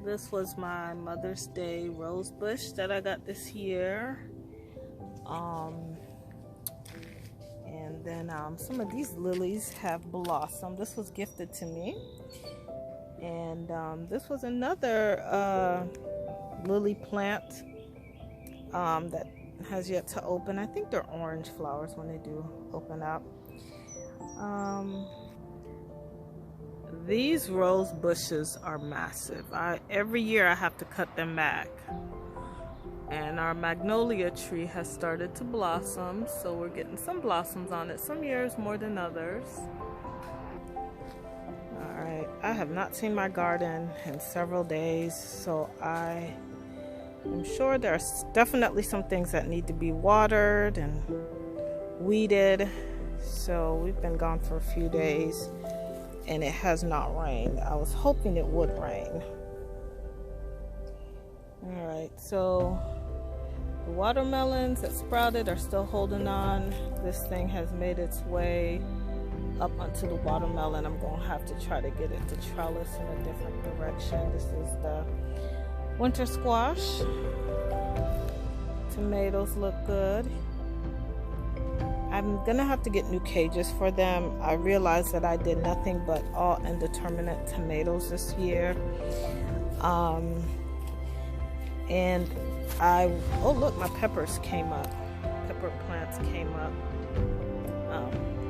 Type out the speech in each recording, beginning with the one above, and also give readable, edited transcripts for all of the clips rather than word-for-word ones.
This was my Mother's Day rose bush that I got this year. And then some of these lilies have blossomed. This was gifted to me. And this was another lily plant that has yet to open. I think they're orange flowers when they do open up. These rose bushes are massive. Every year I have to cut them back. And our magnolia tree has started to blossom, so we're getting some blossoms on it. Some years more than others. Alright, I have not seen my garden in several days, so I am sure there are definitely some things that need to be watered and weeded. So we've been gone for a few days and it has not rained. I was hoping it would rain. Alright, so the watermelons that sprouted are still holding on. This thing has made its way up onto the watermelon. I'm going to have to try to get it to trellis in a different direction. This is the winter squash. Tomatoes look good. I'm gonna have to get new cages for them. I realized that I did nothing but all indeterminate tomatoes this year. Oh look, my peppers came up. Pepper plants came up.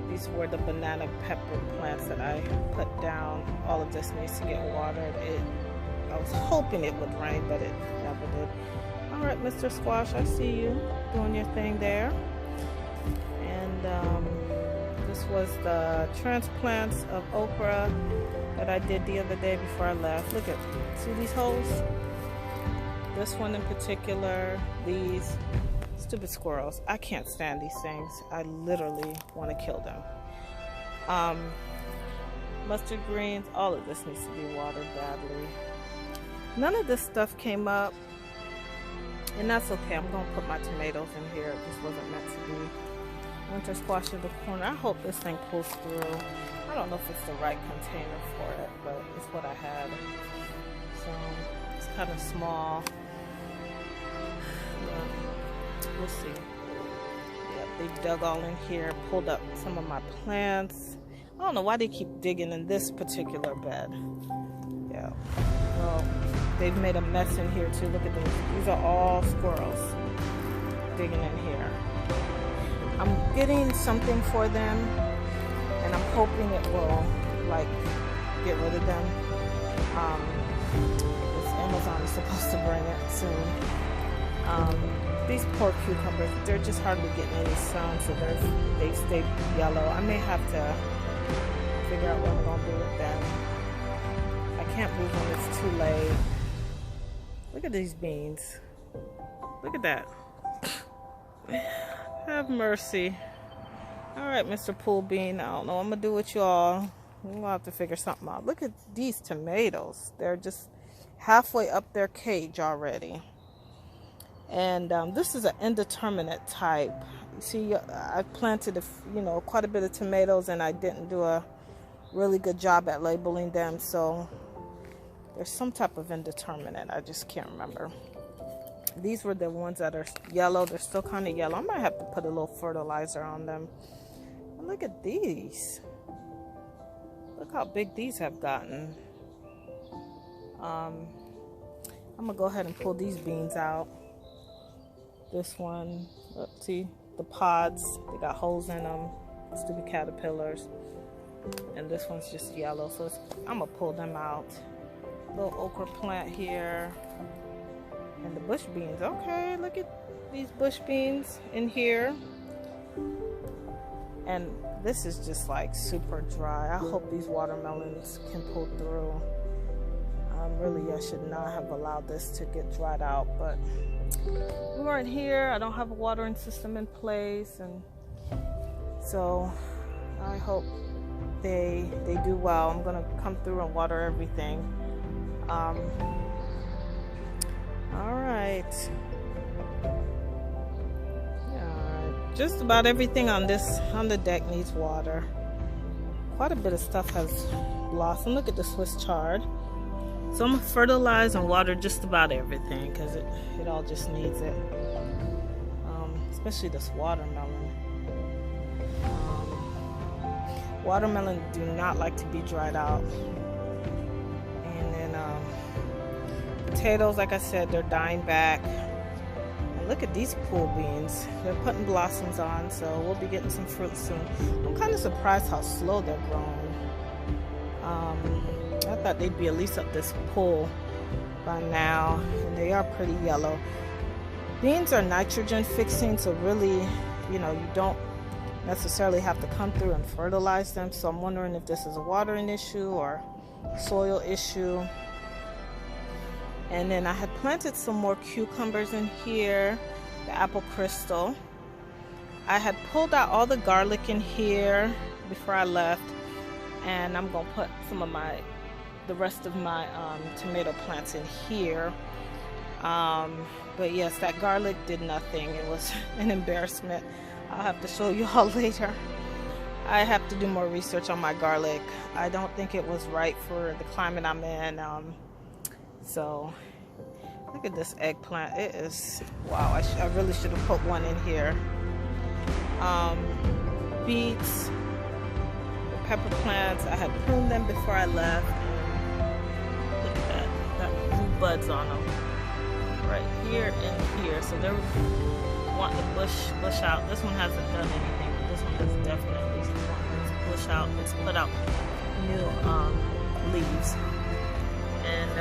These were the banana pepper plants that I put down. All of this needs to get watered. I was hoping it would rain, but it never did. All right, Mr. Squash, I see you doing your thing there. And this was the transplants of okra that I did the other day before I left. Look see these holes? This one in particular, these stupid squirrels. I can't stand these things. I literally want to kill them. Mustard greens, all of this needs to be watered badly. None of this stuff came up, and that's okay. I'm going to put my tomatoes in here. It just wasn't meant to be. Winter squash in the corner. I hope this thing pulls through. I don't know if it's the right container for it, but it's what I had. So it's kind of small. We'll see. Yeah, they dug all in here, pulled up some of my plants. I don't know why they keep digging in this particular bed. Yeah. Well, they've made a mess in here too. Look at these. These are all squirrels digging in here. I'm getting something for them, and I'm hoping it will, like, get rid of them. Amazon is supposed to bring it soon. These poor cucumbers, they're just hardly getting any sun, so they stay yellow. I may have to figure out what I'm going to do with them. I can't move when it's too late. Look at these beans. Look at that. Have mercy. Alright, Mr. Pool Bean. I don't know what I'm going to do with y'all. We'll have to figure something out. Look at these tomatoes. They're just halfway up their cage already. And this is an indeterminate type. See, I planted quite a bit of tomatoes, and I didn't do a really good job at labeling them. So there's some type of indeterminate. I just can't remember. These were the ones that are yellow. They're still kind of yellow. I might have to put a little fertilizer on them. And look at these. Look how big these have gotten. I'm gonna go ahead and pull these beans out. This one, see the pods, they got holes in them, stupid caterpillars. And this one's just yellow, so I'm gonna pull them out. Little okra plant here. And the bush beans. Okay, look at these bush beans in here. And this is just like super dry. I hope these watermelons can pull through. Really, I should not have allowed this to get dried out, but we weren't here. I don't have a watering system in place, and so I hope they do well. I'm gonna come through and water everything. All right. Yeah, just about everything on the deck needs water. Quite a bit of stuff has blossomed. Look at the Swiss chard. So I'm gonna fertilize and water just about everything because it all just needs it. Especially this watermelon. Watermelon do not like to be dried out. And then potatoes, like I said, they're dying back. And look at these pool beans. They're putting blossoms on, so we'll be getting some fruit soon. I'm kind of surprised how slow they're growing. I thought they'd be at least up this pole by now, and they are pretty yellow. Beans are nitrogen fixing, so really, you know, you don't necessarily have to come through and fertilize them. So I'm wondering if this is a watering issue or soil issue. And then I had planted some more cucumbers in here, the apple crystal. I had pulled out all the garlic in here before I left, and I'm gonna put some of the rest of my tomato plants in here. But yes, that garlic did nothing. It was an embarrassment. I'll have to show you all later. I have to do more research on my garlic. I don't think it was right for the climate I'm in. So look at this eggplant. It is, wow, I really should have put one in here. Beets, pepper plants. I had pruned them before I left. Look at that. Got new buds on them. Right here and here. So they're wanting to bush out. This one hasn't done anything, but this one has definitely wanting to bush out. It's put out new leaves. And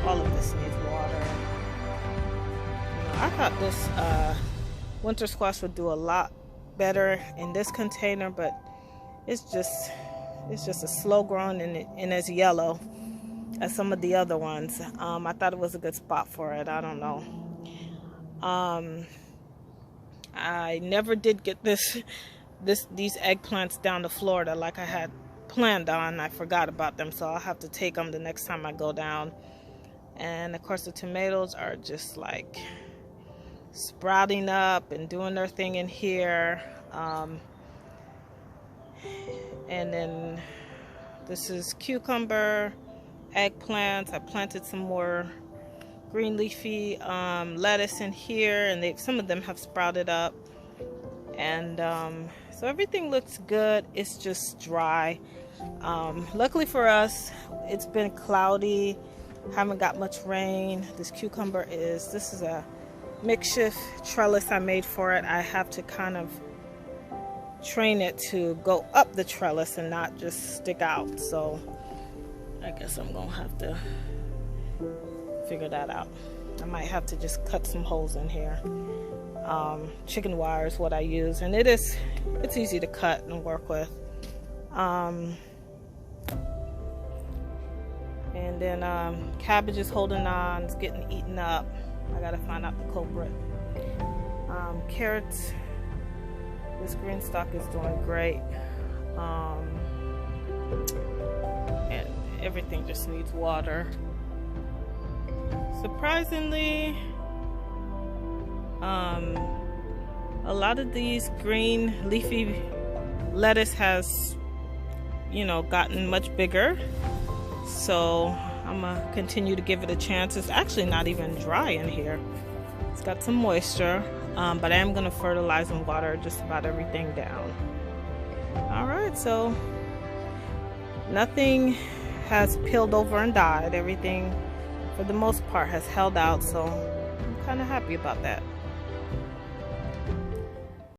all of this needs water. I thought this winter squash would do a lot better in this container, but it's just a slow growing, and it's yellow as some of the other ones. I thought it was a good spot for it. I don't know. I never did get these eggplants down to Florida like I had planned on. I forgot about them, so I'll have to take them the next time I go down. And of course the tomatoes are just like sprouting up and doing their thing in here. And then this is cucumber, eggplants. I planted some more green leafy lettuce in here, and some of them have sprouted up. And so everything looks good. It's just dry. Luckily for us, it's been cloudy. Haven't got much rain. This is a makeshift trellis I made for it. I have to kind of train it to go up the trellis and not just stick out. So I guess I'm gonna have to figure that out. I might have to just cut some holes in here. Chicken wire is what I use, and it's easy to cut and work with. And then cabbage is holding on. It's getting eaten up. I gotta find out the culprit. Carrots, this green stalk is doing great. And everything just needs water. Surprisingly, a lot of these green leafy lettuce has, gotten much bigger. So I'm gonna continue to give it a chance. It's actually not even dry in here. It's got some moisture, but I am gonna fertilize and water just about everything down. All right, so nothing has peeled over and died. Everything, for the most part, has held out, so I'm kind of happy about that.